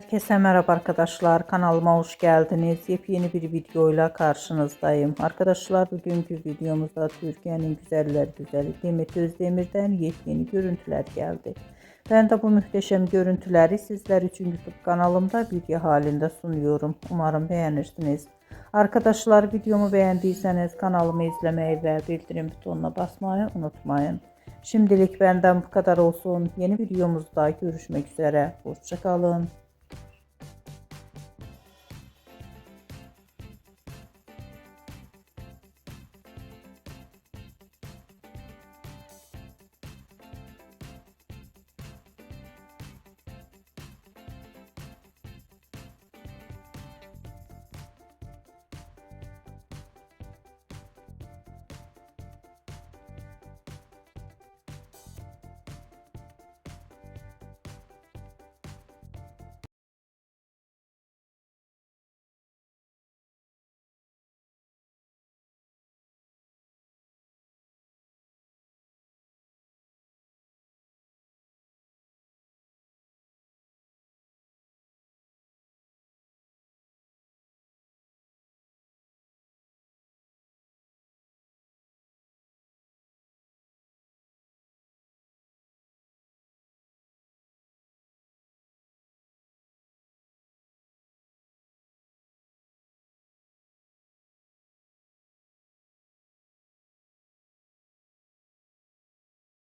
Herkese merhaba arkadaşlar. Kanalıma hoş geldiniz. Yepyeni bir videoyla karşınızdayım. Arkadaşlar bugünkü videomuzda Türkiye'nin güzeller güzeli Demet Özdemir'den yepyeni görüntüler geldi. Ben de bu muhteşem görüntüleri sizler için YouTube kanalımda video halinde sunuyorum. Umarım beğenirsiniz. Arkadaşlar videomu beğendiyseniz kanalımı izlemeyi ve bildirim butonuna basmayı unutmayın. Şimdilik benden bu kadar olsun. Yeni videomuzda görüşmek üzere. Hoşça kalın.